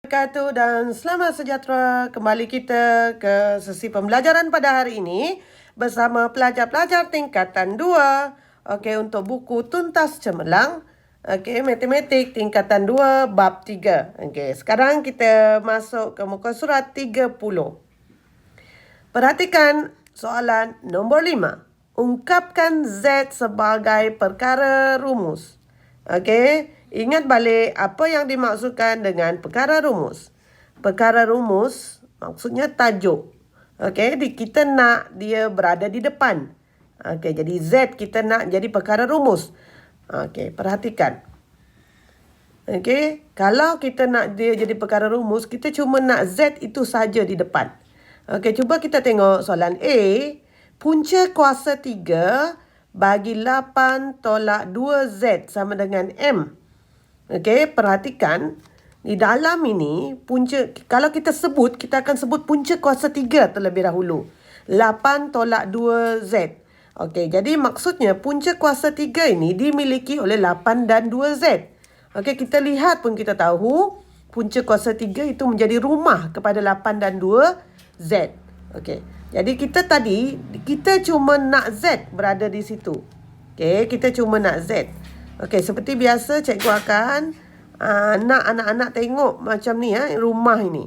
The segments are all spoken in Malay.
wabarakatuh dan selamat sejahtera. Kembali kita ke sesi pembelajaran pada hari ini bersama pelajar-pelajar tingkatan 2. Okey, untuk buku Tuntas Cemerlang. Okey, matematik tingkatan 2 bab 3. Okey, sekarang kita masuk ke muka surat 30. Perhatikan soalan nombor 5. Ungkapkan Z sebagai perkara rumus. Okey, ingat balik apa yang dimaksudkan dengan perkara rumus. Perkara rumus maksudnya tajuk. Okey, kita nak dia berada di depan. Okey, jadi Z kita nak jadi perkara rumus. Okey, perhatikan. Okey, kalau kita nak dia jadi perkara rumus, kita cuma nak Z itu saja di depan. Okey, cuba kita tengok soalan A. Punca kuasa 3 bagi 8 tolak 2Z sama dengan M. Okey, perhatikan. Di dalam ini, punca, kalau kita sebut, kita akan sebut punca kuasa 3 terlebih dahulu. 8 tolak 2Z. Okey, jadi maksudnya punca kuasa 3 ini dimiliki oleh 8 dan 2Z. Okey, kita lihat pun kita tahu punca kuasa 3 itu menjadi rumah kepada 8 dan 2Z. Okey, jadi kita cuma nak Z berada di situ. Okey, kita cuma nak Z. Okey, seperti biasa cikgu akan nak anak-anak tengok macam ni rumah ini.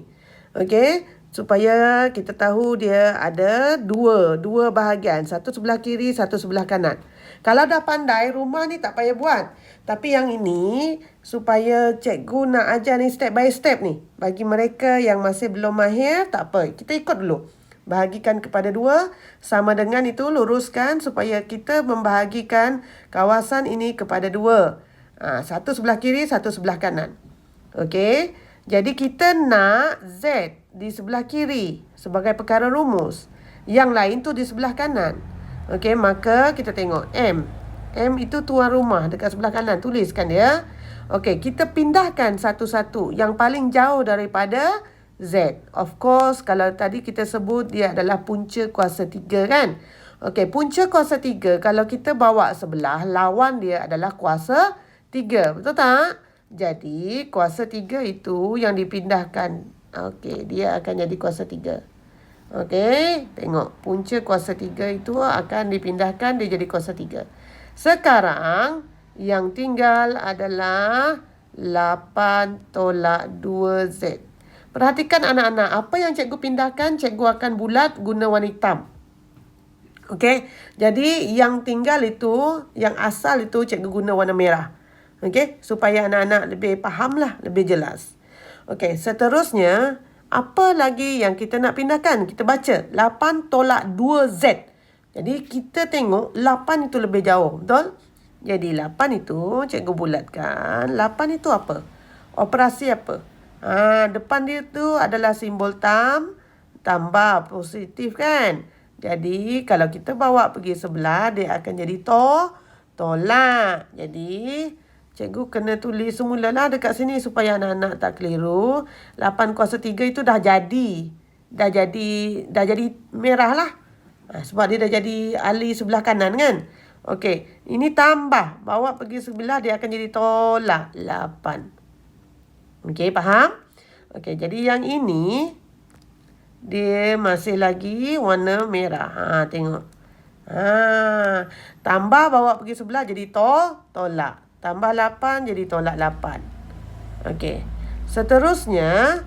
Okey, supaya kita tahu dia ada dua bahagian, satu sebelah kiri, satu sebelah kanan. Kalau dah pandai, rumah ni tak payah buat. Tapi yang ini supaya cikgu nak ajar ni step by step ni. Bagi mereka yang masih belum mahir, tak apa, kita ikut dulu. Bahagikan kepada 2, sama dengan itu luruskan supaya kita membahagikan kawasan ini kepada 2. Satu sebelah kiri, satu sebelah kanan. Okey, jadi kita nak Z di sebelah kiri sebagai perkara rumus. Yang lain tu di sebelah kanan. Okey, maka kita tengok M. M itu tuan rumah dekat sebelah kanan, tuliskan dia. Okey, kita pindahkan satu-satu yang paling jauh daripada Z. Of course, kalau tadi kita sebut dia adalah punca kuasa 3 kan. Okey, punca kuasa 3 kalau kita bawa sebelah, lawan dia adalah kuasa 3. Betul tak? Jadi, kuasa 3 itu yang dipindahkan. Okey, dia akan jadi kuasa 3. Okey, tengok. Punca kuasa 3 itu akan dipindahkan, dia jadi kuasa 3. Sekarang, yang tinggal adalah 8 tolak 2Z. Perhatikan anak-anak, apa yang cikgu pindahkan, cikgu akan bulat guna warna hitam. Okey, jadi yang tinggal itu, yang asal itu cikgu guna warna merah. Okey, supaya anak-anak lebih fahamlah, lebih jelas. Okey, seterusnya, apa lagi yang kita nak pindahkan? Kita baca, 8 tolak 2Z. Jadi, kita tengok 8 itu lebih jauh, betul? Jadi, 8 itu cikgu bulatkan. 8 itu apa? Operasi apa? Depan dia tu adalah simbol tambah positif kan. Jadi kalau kita bawa pergi sebelah, dia akan jadi tolak. Jadi cikgu kena tulis semulalah dekat sini supaya anak-anak tak keliru. 8 kuasa 3 itu dah jadi merah lah. Sebab dia dah jadi ali sebelah kanan kan. Okey, ini tambah, bawa pergi sebelah dia akan jadi tolak 8. Okey, faham? Okey, jadi yang ini dia masih lagi warna merah. Tengok. Tambah bawa pergi sebelah jadi tolak. Tambah 8 jadi tolak 8. Okey. Seterusnya,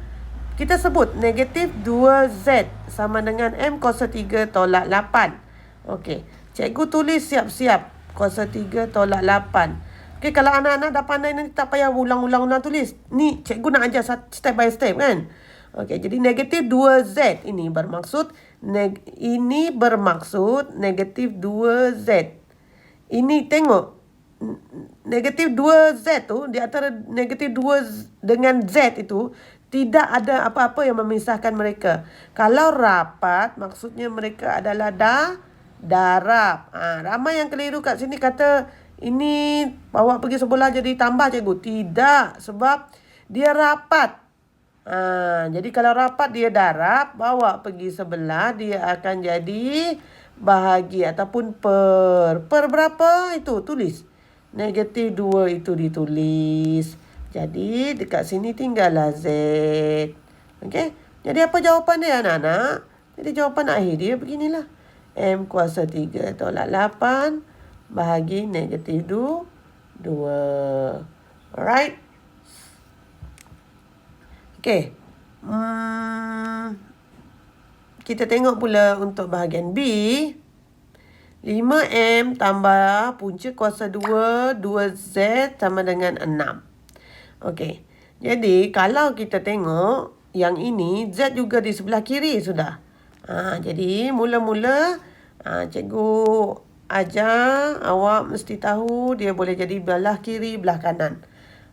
kita sebut negatif 2Z sama dengan M kuasa 3 tolak 8. Okey. Cikgu tulis siap-siap kuasa 3 tolak 8. Okay, kalau anak-anak dah pandai nanti tak payah ulang-ulang tulis. Ni cikgu nak ajar step by step kan. Okey, jadi negatif 2Z ini bermaksud negatif 2Z. Ini tengok. Negatif 2Z tu di antara negatif 2 dengan Z itu tidak ada apa-apa yang memisahkan mereka. Kalau rapat maksudnya mereka adalah darab. Ramai yang keliru kat sini kata ini bawa pergi sebelah jadi tambah cikgu. Tidak, sebab dia rapat. Jadi kalau rapat dia darab, bawa pergi sebelah dia akan jadi bahagi ataupun per. Per berapa itu tulis. Negatif 2 itu ditulis. Jadi dekat sini tinggallah Z. Okey. Jadi apa jawapan dia anak-anak? Jadi jawapan akhir dia beginilah. M kuasa 3 tolak 8 bahagi negatif 2. Alright. Okey. Kita tengok pula untuk bahagian B. 5M tambah punca kuasa 2, 2Z sama dengan 6. Okey. Jadi, kalau kita tengok yang ini, Z juga di sebelah kiri sudah. Jadi, mula-mula cikgu ajar awak mesti tahu dia boleh jadi belah kiri, belah kanan.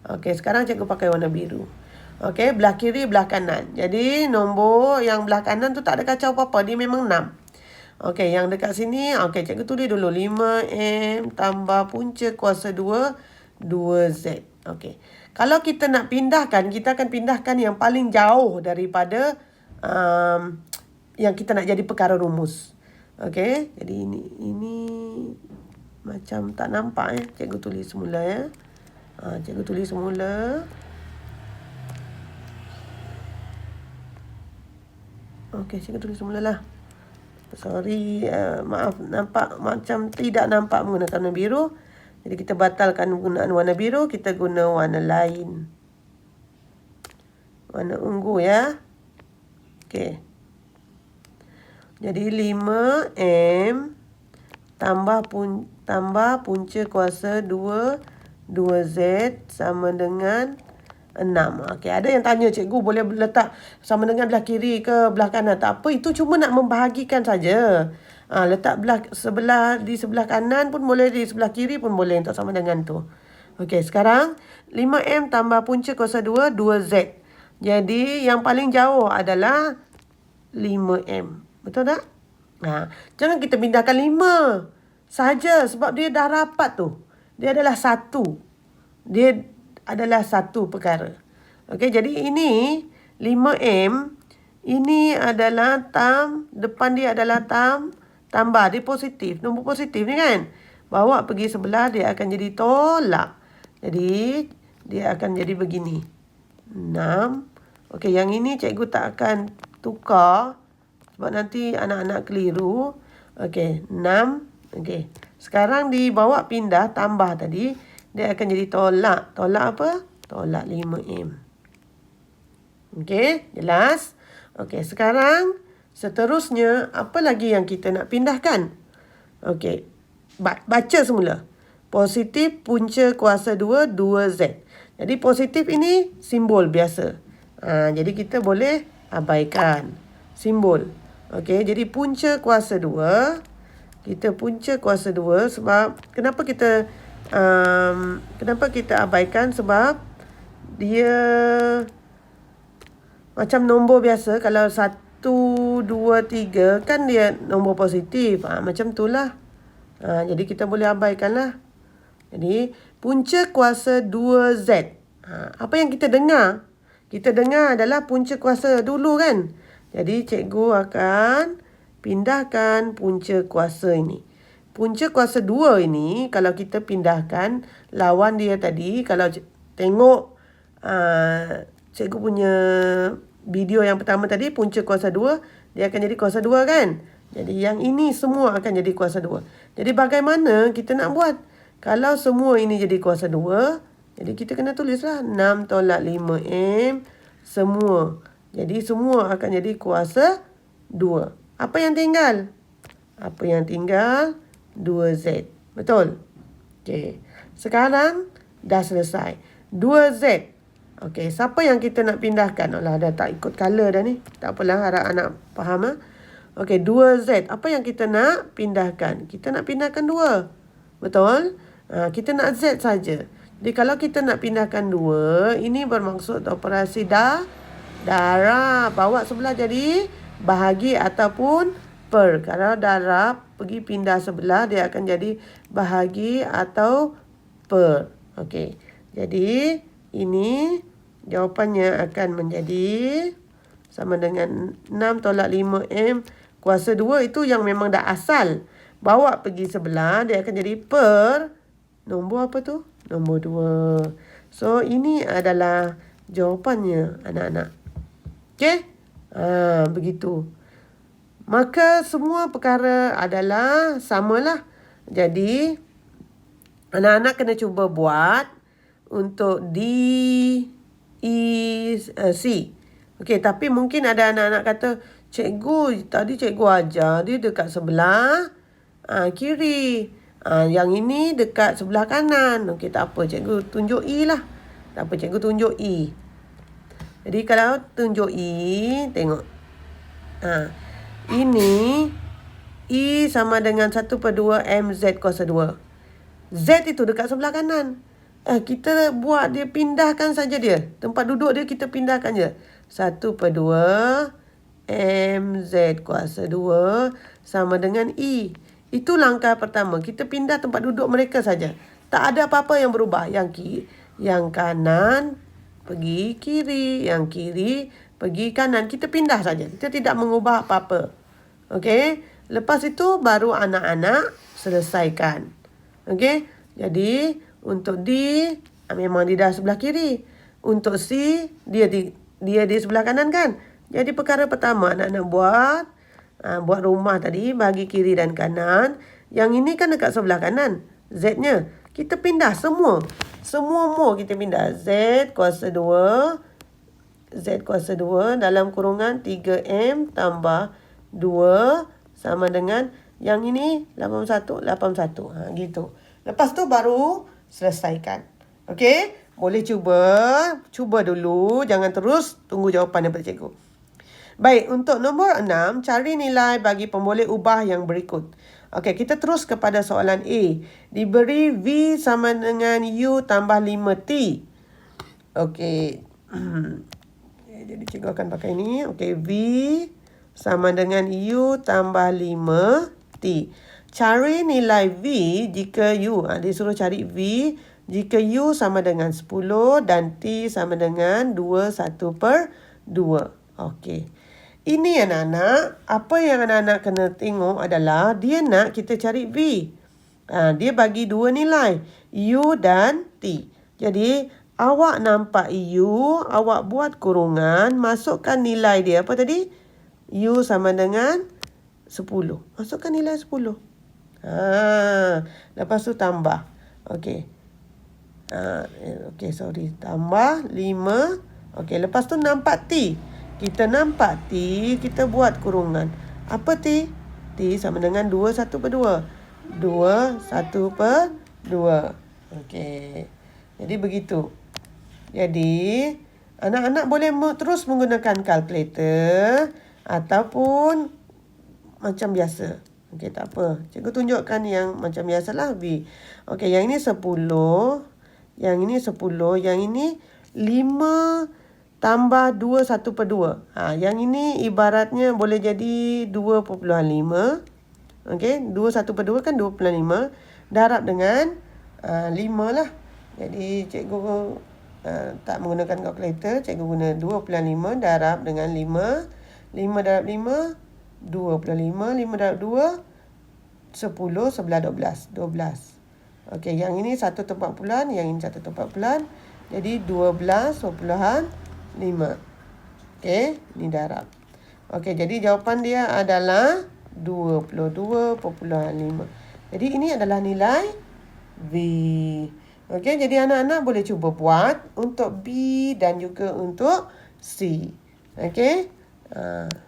Okey, sekarang cikgu pakai warna biru. Okey, belah kiri, belah kanan. Jadi, nombor yang belah kanan tu tak ada kacau apa-apa. Dia memang 6. Okey, yang dekat sini, okey, cikgu tulis dulu. 5M tambah punca kuasa 2, 2Z. Okey. Kalau kita nak pindahkan, kita akan pindahkan yang paling jauh daripada yang kita nak jadi perkara rumus. Okey, jadi ini macam tak nampak Cikgu tulis semula Cikgu tulis semula. Okey, cikgu tulis semula lah. Sorry, maaf, nampak macam tidak nampak menggunakan warna biru. Jadi kita batalkan penggunaan warna biru, kita guna warna lain. Warna ungu ya. Okey. Jadi 5M tambah punca kuasa 2, 2Z sama dengan 6. Okey, ada yang tanya cikgu boleh letak sama dengan belah kiri ke belah kanan. Tak apa, itu cuma nak membahagikan saja. Letak di sebelah kanan pun boleh, di sebelah kiri pun boleh untuk sama dengan tu. Okey, sekarang 5M tambah punca kuasa 2, 2Z. Jadi yang paling jauh adalah 5M. Betul tak? Jangan kita pindahkan 5 saja sebab dia dah rapat tu. Dia adalah satu. Dia adalah satu perkara. Okey, jadi ini 5M, ini adalah depan dia adalah tambah, dia positif, nombor positif ni kan. Bawa pergi sebelah, dia akan jadi tolak. Jadi dia akan jadi begini. 6. Okey, yang ini cikgu tak akan tukar sebab nanti anak-anak keliru. Okey, 6. Okey. Sekarang dibawa pindah tambah tadi. Dia akan jadi tolak. Tolak apa? Tolak 5M. Okey, jelas? Okey, sekarang seterusnya, apa lagi yang kita nak pindahkan? Okey, baca semula. Positif punca kuasa 2, 2Z. Jadi positif ini simbol biasa. Jadi kita boleh abaikan simbol. Okey, jadi punca kuasa 2. Kita punca kuasa 2 sebab kenapa kita abaikan? Sebab dia macam nombor biasa. Kalau 1, 2, 3 kan dia nombor positif. Macam itulah. Jadi kita boleh abaikan lah. Jadi punca kuasa 2Z. Apa yang kita dengar? Kita dengar adalah punca kuasa dulu kan. Jadi cikgu akan pindahkan punca kuasa ini. Punca kuasa 2 ini, kalau kita pindahkan lawan dia tadi, kalau tengok cikgu punya video yang pertama tadi, punca kuasa 2, dia akan jadi kuasa 2 kan? Jadi yang ini semua akan jadi kuasa 2. Jadi bagaimana kita nak buat? Kalau semua ini jadi kuasa 2, jadi kita kena tulislah 6 tolak 5M semua. Jadi semua akan jadi kuasa 2. Apa yang tinggal? 2Z. Betul? Okey. Sekarang dah selesai. 2Z. Okey, siapa yang kita nak pindahkan? Alah, dah tak ikut color dah ni. Tak apalah, harap anak faham. Okey, 2Z. Apa yang kita nak pindahkan? Kita nak pindahkan 2. Betul? Kita nak Z saja. Jadi kalau kita nak pindahkan 2, ini bermaksud operasi darab. Bawa sebelah jadi bahagi ataupun per. Kalau darab pergi pindah sebelah, dia akan jadi bahagi atau per. Okey. Jadi ini jawapannya akan menjadi sama dengan 6 tolak 5M kuasa 2. Itu yang memang dah asal. Bawa pergi sebelah, dia akan jadi per nombor apa tu? Nombor 2. So, ini adalah jawapannya anak-anak. Okey? Begitu. Maka semua perkara adalah samalah. Jadi, anak-anak kena cuba buat untuk D, E, C. Okey, tapi mungkin ada anak-anak kata, cikgu, tadi cikgu ajar dia dekat sebelah kiri. Yang ini dekat sebelah kanan. Okey, tak apa. Cikgu tunjuk E lah. Tak apa, cikgu tunjuk E. Jadi kalau tunjuk E, tengok. Ini E sama dengan 1/2 MZ kuasa 2. Z itu dekat sebelah kanan. Kita buat dia, pindahkan saja dia. Tempat duduk dia kita pindahkan je. 1/2 MZ kuasa 2 sama dengan E. Itu langkah pertama. Kita pindah tempat duduk mereka saja. Tak ada apa-apa yang berubah. Yang kanan pergi kiri. Yang kiri pergi kanan. Kita pindah saja. Kita tidak mengubah apa-apa. Okey. Lepas itu baru anak-anak selesaikan. Okey. Jadi untuk D memang dia dah sebelah kiri. Untuk C dia di sebelah kanan kan. Jadi perkara pertama anak-anak buat rumah tadi bagi kiri dan kanan. Yang ini kan dekat sebelah kanan. Z-nya. Kita pindah semua. Semua kita pindah. Z kuasa 2 dalam kurungan 3M tambah 2 sama dengan yang ini 81. Gitu. Lepas tu baru selesaikan. Okey? Boleh cuba dulu. Jangan terus tunggu jawapan daripada cikgu. Baik, untuk nombor 6, cari nilai bagi pemboleh ubah yang berikut. Okey, kita terus kepada soalan A. Diberi V sama dengan U tambah 5T. Okey. Jadi cikgu akan pakai ni. Okey, V sama dengan U tambah 5T. Cari nilai V jika U. Dia suruh cari V jika U sama dengan 10 dan T sama dengan 1/2. Okey. Ini anak-anak. Apa yang anak-anak kena tengok adalah dia nak kita cari V. Dia bagi dua nilai. U dan T. Jadi, awak nampak U. Awak buat kurungan. Masukkan nilai dia. Apa tadi? U sama dengan 10. Masukkan nilai 10. Lepas tu tambah. Okey. Tambah 5. Okey, lepas tu nampak T. Kita nampak T, kita buat kurungan. Apa T? T sama dengan 2/1/2. 2/1/2. Okey. Jadi begitu. Jadi, anak-anak boleh terus menggunakan kalkulator ataupun macam biasa. Okey, tak apa. Cikgu tunjukkan yang macam biasalah V. Okey, yang ini 10. Yang ini 10. Yang ini 5 tambah 2/1/2. Yang ini ibaratnya boleh jadi 2.5. Okey, 2/1/2 kan 2.5. Darab dengan 5 lah. Jadi cikgu tak menggunakan kalkulator. Cikgu guna 2.5 darab dengan 5. 5 darab 5, 25. 5 darab 2, 10. 11, 12. Okey, yang ini 1/4. Yang ini 1/4. Jadi 12.5. Okey, ini darab. Okey, jadi jawapan dia adalah 22.5. Jadi ini adalah nilai V. Okey, jadi anak-anak boleh cuba buat untuk B dan juga untuk C. Okey.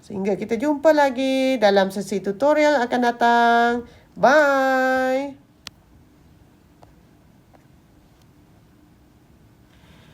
Sehingga kita jumpa lagi dalam sesi tutorial akan datang. Bye.